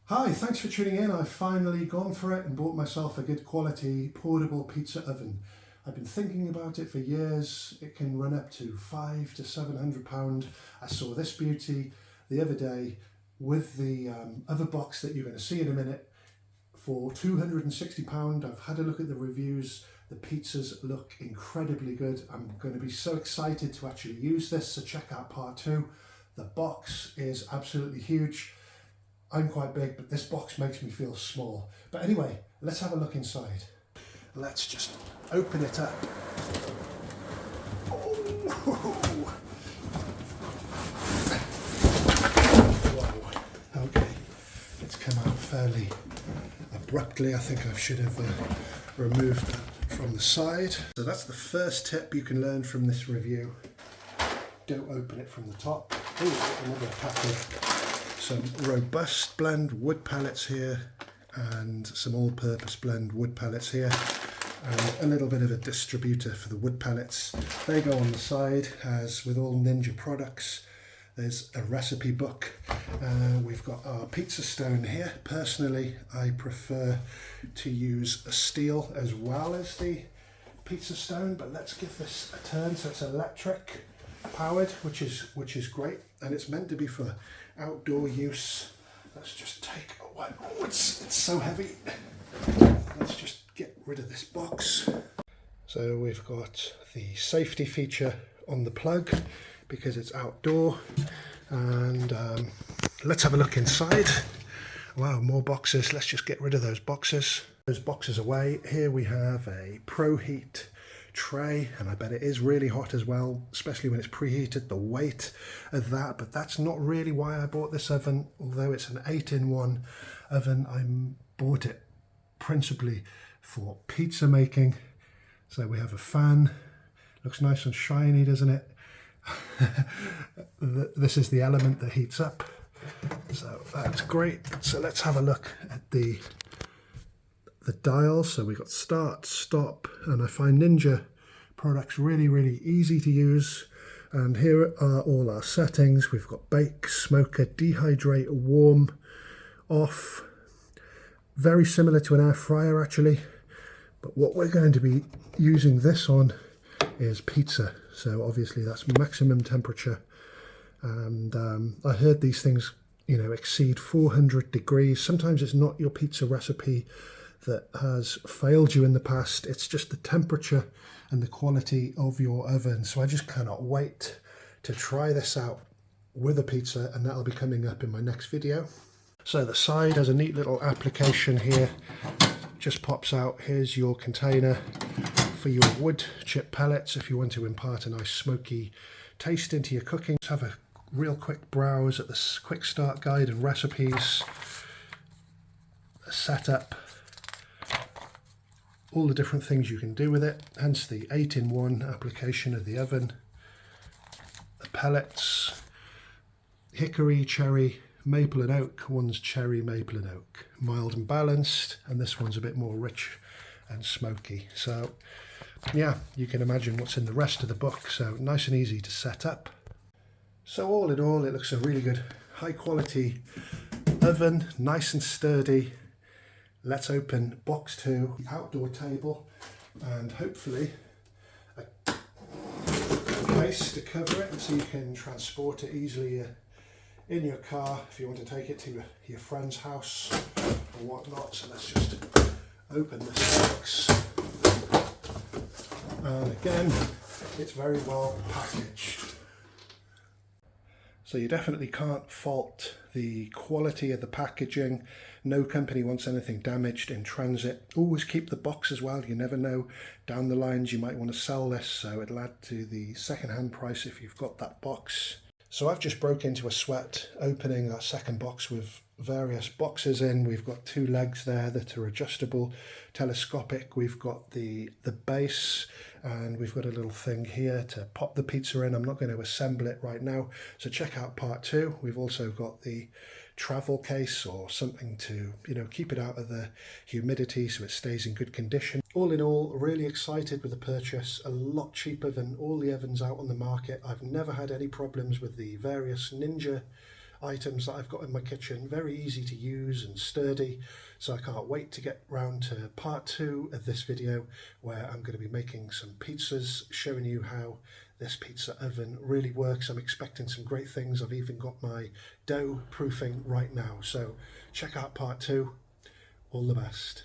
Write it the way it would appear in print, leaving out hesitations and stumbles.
Hi, thanks for tuning in. I've finally gone for it and bought myself a good quality portable pizza oven. I've been thinking about it for years. It can run up to £500 to £700. I saw this beauty the other day with the other box that you're going to see in a minute for £260. I've had a look at the reviews. The pizzas look incredibly good. I'm going to be so excited to actually use this, so check out part 2. The box is absolutely huge. I'm quite big, but this box makes me feel small. But anyway, let's have a look inside. Let's just open it up. Oh. Whoa. Okay, it's come out fairly abruptly. I think I should have removed that from the side. So that's the first tip you can learn from this review. Don't open it from the top. Oh, another package. Some robust blend wood pellets here and some all-purpose blend wood pellets here, and a little bit of a distributor for the wood pellets. They go on the side, as with all Ninja products. There's a recipe book. We've got our pizza stone here. Personally, I prefer to use a steel as well as the pizza stone, but let's give this a turn. So it's electric powered, which is great, and it's meant to be for outdoor use. Let's just take a one. Oh, it's so heavy. Let's just get rid of this box. So we've got the safety feature on the plug because it's outdoor, and let's have a look inside. Wow, more boxes. Let's just get rid of those boxes. Those boxes away. Here we have a ProHeat tray, and I bet it is really hot as well, especially when it's preheated, the weight of that. But that's not really why I bought this oven. Although it's an 8-in-1 oven, I bought it principally for pizza making. So we have a fan, looks nice and shiny, doesn't it? This is the element that heats up, so that's great. So let's have a look at the dials. So we've got start, stop, and I find Ninja products really easy to use. And here are all our settings. We've got bake, smoker, dehydrate, warm, off. Very similar to an air fryer actually, but what we're going to be using this on is pizza. So obviously that's maximum temperature, and I heard these things, exceed 400 degrees. Sometimes it's not your pizza recipe that has failed you in the past, it's just the temperature and the quality of your oven. So I just cannot wait to try this out with a pizza, and that'll be coming up in my next video. So the side has a neat little application here, just pops out. Here's your container for your wood chip pellets if you want to impart a nice smoky taste into your cooking. Just have a real quick browse at this quick start guide and recipes, a setup, all the different things you can do with it, hence the 8-in-1 application of the oven. The pellets, hickory, cherry, maple and oak. One's cherry, maple and oak, mild and balanced, and this one's a bit more rich and smoky. So yeah, you can imagine what's in the rest of the book. So nice and easy to set up. So all in all, it looks a really good high quality oven, nice and sturdy. Let's open box 2, the outdoor table, and hopefully a case to cover it so you can transport it easily in your car if you want to take it to your friend's house or whatnot. So let's just open this box, and again, it's very well packaged. So you definitely can't fault the quality of the packaging. No company wants anything damaged in transit. Always keep the box as well. You never know, down the lines you might want to sell this, so it'll add to the second-hand price if you've got that box. So I've just broke into a sweat opening our second box with various boxes in. We've got 2 legs there that are adjustable, telescopic. We've got the base, and we've got a little thing here to pop the pizza in. I'm not going to assemble it right now, so check out part 2. We've also got the travel case or something to keep it out of the humidity so it stays in good condition. All in all, really excited with the purchase. A lot cheaper than all the ovens out on the market. I've never had any problems with the various Ninja items that I've got in my kitchen. Very easy to use and sturdy, so I can't wait to get round to part 2 of this video, where I'm going to be making some pizzas, showing you how this pizza oven really works. I'm expecting some great things. I've even got my dough proofing right now, so check out part 2. All the best.